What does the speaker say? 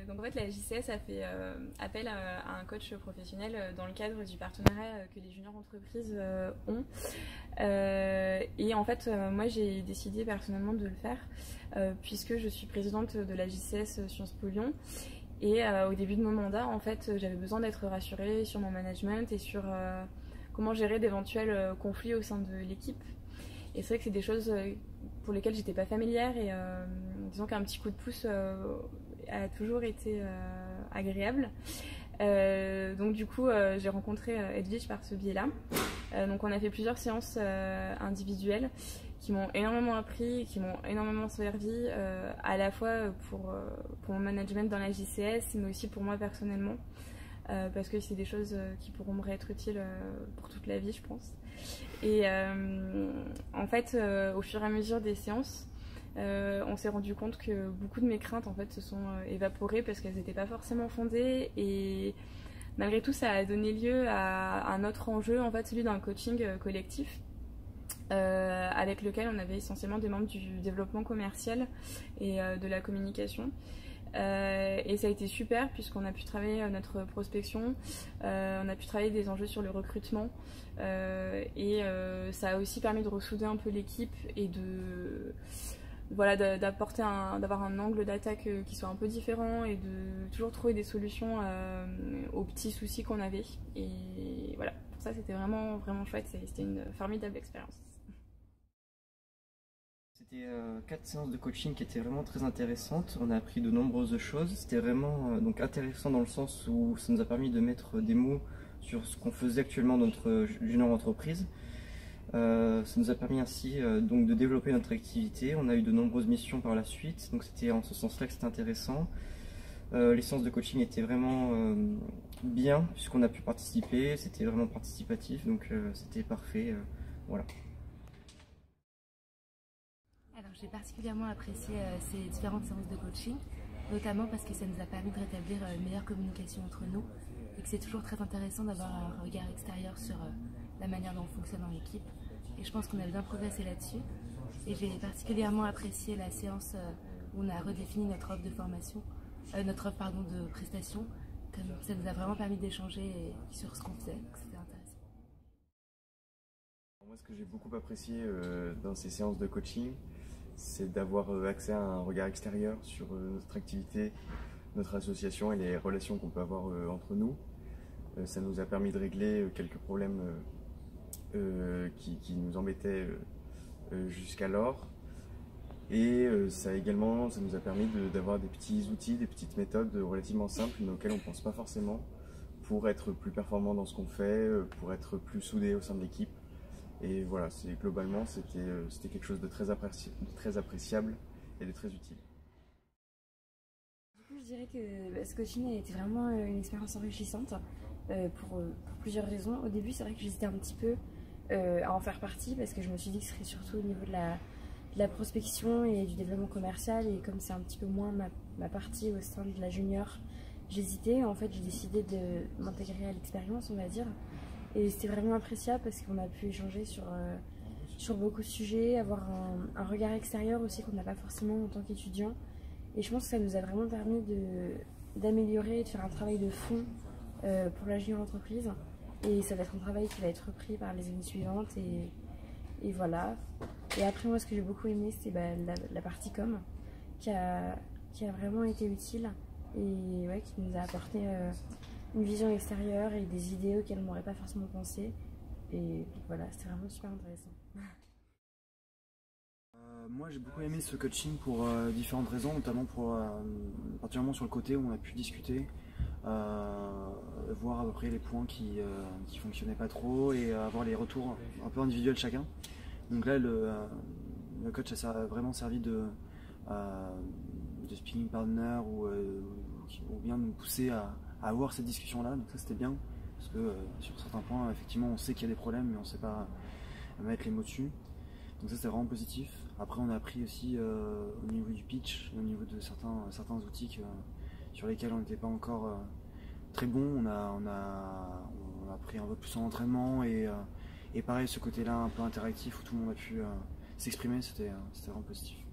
Donc en fait la JCS a fait appel à un coach professionnel dans le cadre du partenariat que les juniors entreprises ont. Et en fait moi j'ai décidé personnellement de le faire puisque je suis présidente de la JCS Sciences Po Lyon. Et au début de mon mandat, en fait, j'avais besoin d'être rassurée sur mon management et sur comment gérer d'éventuels conflits au sein de l'équipe. Et c'est vrai que c'est des choses pour lesquelles j'étais pas familière et disons qu'un petit coup de pouce a toujours été agréable. Donc du coup, j'ai rencontré Edwige par ce biais-là. Donc on a fait plusieurs séances individuelles qui m'ont énormément appris, qui m'ont énormément servi à la fois pour mon management dans la JCS, mais aussi pour moi personnellement, parce que c'est des choses qui pourront me être utiles pour toute la vie, je pense. Et en fait, au fur et à mesure des séances, on s'est rendu compte que beaucoup de mes craintes en fait se sont évaporées parce qu'elles n'étaient pas forcément fondées, et malgré tout ça a donné lieu à un autre enjeu, en fait celui d'un coaching collectif avec lequel on avait essentiellement des membres du développement commercial et de la communication. Et ça a été super puisqu'on a pu travailler notre prospection, on a pu travailler des enjeux sur le recrutement, et ça a aussi permis de ressouder un peu l'équipe et de voilà, d'avoir un angle d'attaque qui soit un peu différent et de toujours trouver des solutions aux petits soucis qu'on avait. Et voilà, pour ça c'était vraiment chouette, c'était une formidable expérience. C'était 4 séances de coaching qui étaient vraiment très intéressantes. On a appris de nombreuses choses. C'était vraiment donc intéressant dans le sens où ça nous a permis de mettre des mots sur ce qu'on faisait actuellement dans notre junior entreprise. Ça nous a permis ainsi donc de développer notre activité. On a eu de nombreuses missions par la suite, donc c'était en ce sens-là que c'était intéressant. Les séances de coaching étaient vraiment bien puisqu'on a pu participer. C'était vraiment participatif, donc c'était parfait. Voilà. Alors j'ai particulièrement apprécié ces différentes séances de coaching, notamment parce que ça nous a permis de rétablir une meilleure communication entre nous et que c'est toujours très intéressant d'avoir un regard extérieur sur la manière dont on fonctionne dans l'équipe. Et je pense qu'on a bien progressé là-dessus. Et j'ai particulièrement apprécié la séance où on a redéfini notre offre de formation, notre offre de prestation, comme ça nous a vraiment permis d'échanger sur ce qu'on faisait, c'était intéressant. Moi, ce que j'ai beaucoup apprécié dans ces séances de coaching, c'est d'avoir accès à un regard extérieur sur notre activité, notre association et les relations qu'on peut avoir entre nous. Ça nous a permis de régler quelques problèmes qui nous embêtaient jusqu'alors. Et ça nous a permis d'avoir des petits outils, des petites méthodes relativement simples, mais auxquelles on ne pense pas forcément, pour être plus performant dans ce qu'on fait, pour être plus soudé au sein de l'équipe. Et voilà, globalement, c'était quelque chose de très appréciable et de très utile. Du coup, je dirais que ce coaching a été vraiment une expérience enrichissante pour plusieurs raisons. Au début, c'est vrai que j'hésitais un petit peu à en faire partie parce que je me suis dit que ce serait surtout au niveau de la prospection et du développement commercial, et comme c'est un petit peu moins ma partie au sein de la junior, j'hésitais. En fait, j'ai décidé de m'intégrer à l'expérience, on va dire. Et c'était vraiment appréciable parce qu'on a pu échanger sur beaucoup de sujets, avoir un regard extérieur aussi qu'on n'a pas forcément en tant qu'étudiant. Et je pense que ça nous a vraiment permis d'améliorer et de faire un travail de fond pour la junior entreprise. Et ça va être un travail qui va être repris par les années suivantes. Et voilà. Et après, moi, ce que j'ai beaucoup aimé, c'est la partie com qui a vraiment été utile et ouais, qui nous a apporté une vision extérieure et des idées auxquelles on n'aurait pas forcément pensé. Et voilà, c'était vraiment super intéressant. Moi j'ai beaucoup aimé ce coaching pour différentes raisons, notamment particulièrement sur le côté où on a pu discuter, voir à peu près les points qui fonctionnaient pas trop et avoir les retours un peu individuels chacun. Donc là le coach a vraiment servi de speaking partner ou bien nous pousser à avoir cette discussion là, donc ça c'était bien parce que sur certains points effectivement on sait qu'il y a des problèmes mais on ne sait pas mettre les mots dessus. Donc ça c'était vraiment positif. Après on a appris aussi au niveau du pitch, au niveau de certains outils sur lesquels on n'était pas encore très bon. On a pris un peu plus en entraînement et pareil ce côté là un peu interactif où tout le monde a pu s'exprimer, c'était vraiment positif.